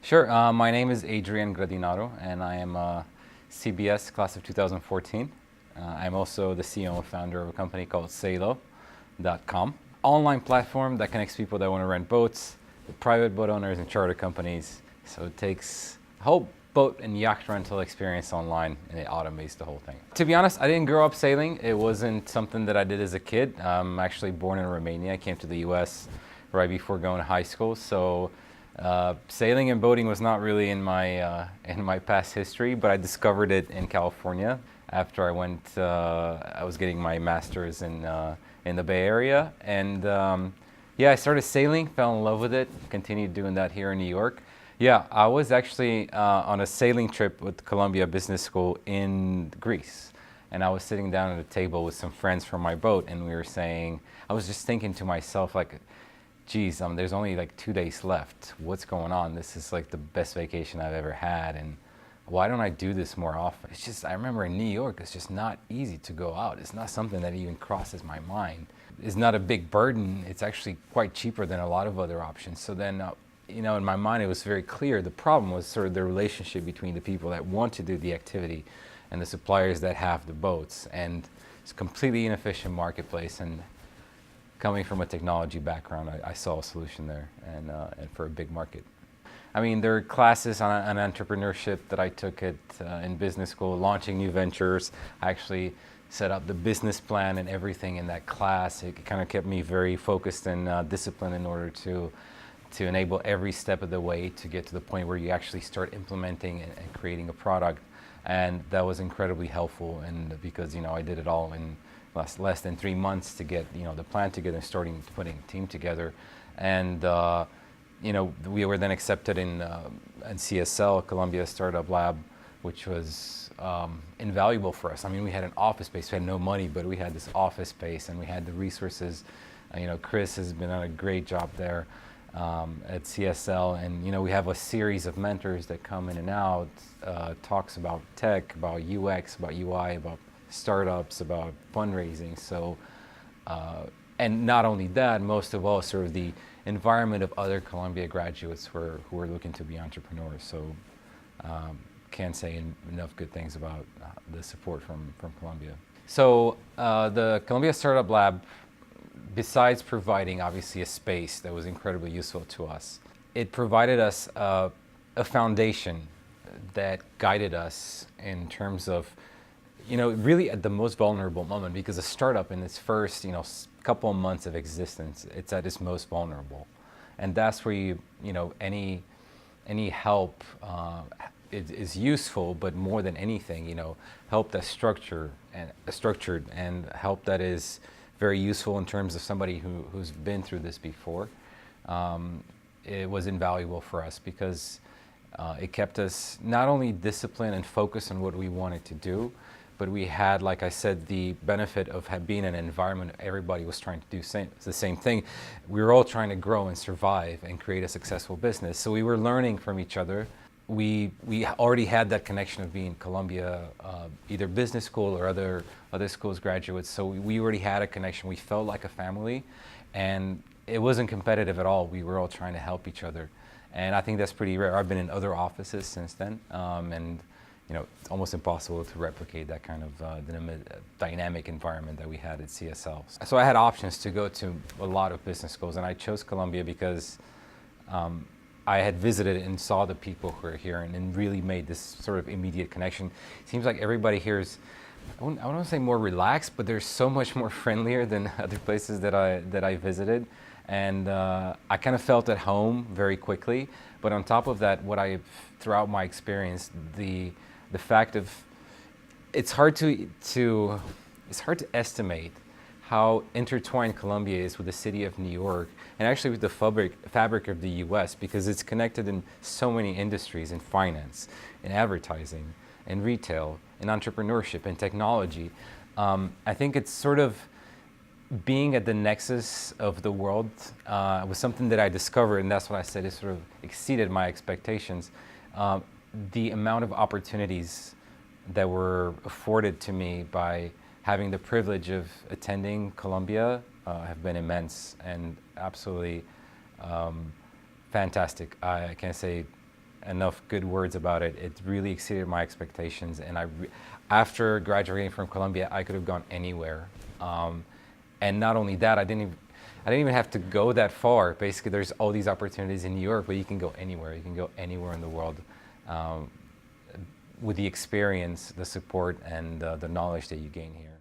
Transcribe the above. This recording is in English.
Sure. My name is Adrian Gradinaru, and I am a CBS class of 2014. I'm also the CEO and founder of a company called Salo.com, online platform that connects people that want to rent boats, with private boat owners and charter companies. So it takes a whole boat and yacht rental experience online, and it automates the whole thing. To be honest, I didn't grow up sailing. It wasn't something that I did as a kid. I'm actually born in Romania. I came to the U.S. right before going to high school, so sailing and boating was not really in my past history, but I discovered it in California after I was getting my master's in the Bay Area, and yeah, I started sailing, fell in love with it, continued doing that here in New York. Yeah, I was actually on a sailing trip with Columbia Business School in Greece, and I was sitting down at a table with some friends from my boat, and we were saying, I was just thinking to myself, like, geez, there's only like 2 days left. What's going on? This is like the best vacation I've ever had, and why don't I do this more often? It's just, I remember in New York, it's just not easy to go out. It's not something that even crosses my mind. It's not a big burden. It's actually quite cheaper than a lot of other options. So then, in my mind, it was very clear. The problem was sort of the relationship between the people that want to do the activity and the suppliers that have the boats. And it's a completely inefficient marketplace. And coming from a technology background, I saw a solution there, and for a big market. I mean, there are classes on entrepreneurship that I took in business school, launching new ventures. I actually set up the business plan and everything in that class. It kind of kept me very focused and disciplined in order to enable every step of the way to get to the point where you actually start implementing and creating a product. And that was incredibly helpful, and because I did it all in less than 3 months to get the plan together and starting putting a team together. And we were then accepted in CSL, Columbia Startup Lab, which was invaluable for us. I mean, we had an office space. We had no money, but we had this office space, and we had the resources. Chris has been on a great job there at CSL, and we have a series of mentors that come in and out, talks about tech, about UX, about UI, about startups, about fundraising. So, and not only that, most of all, sort of the environment of other Columbia graduates who are looking to be entrepreneurs. So, can't say enough good things about the support from Columbia. So, the Columbia Startup Lab, besides providing obviously a space that was incredibly useful to us, it provided us a foundation that guided us in terms of really at the most vulnerable moment, because a startup in its first, couple of months of existence, it's at its most vulnerable. And that's where any help is useful, but more than anything, help that's structured and help that is very useful in terms of somebody who's been through this before. It was invaluable for us because it kept us not only disciplined and focused on what we wanted to do, but we had, like I said, the benefit of being in an environment everybody was trying to do the same thing. We were all trying to grow and survive and create a successful business. So we were learning from each other. We already had that connection of being Columbia, either business school or other schools graduates. So we already had a connection. We felt like a family, and it wasn't competitive at all. We were all trying to help each other. And I think that's pretty rare. I've been in other offices since then, and it's almost impossible to replicate that kind of dynamic environment that we had at CSL. So I had options to go to a lot of business schools, and I chose Columbia because I had visited and saw the people who are here and really made this sort of immediate connection. It seems like everybody here is, I don't want to say more relaxed, but they're so much more friendlier than other places that I visited. And I kind of felt at home very quickly. But on top of that, throughout my experience, the fact of it's hard to estimate how intertwined Columbia is with the city of New York and actually with the fabric of the U.S., because it's connected in so many industries, in finance, in advertising, in retail, in entrepreneurship, in technology. I think it's sort of being at the nexus of the world was something that I discovered, and that's what I said, it sort of exceeded my expectations. The amount of opportunities that were afforded to me by having the privilege of attending Columbia have been immense and absolutely fantastic. I can't say enough good words about it. It really exceeded my expectations, and after graduating from Columbia, I could have gone anywhere. And not only that, I didn't even have to go that far. Basically, there's all these opportunities in New York, but you can go anywhere. You can go anywhere in the world with the experience, the support, and the knowledge that you gain here.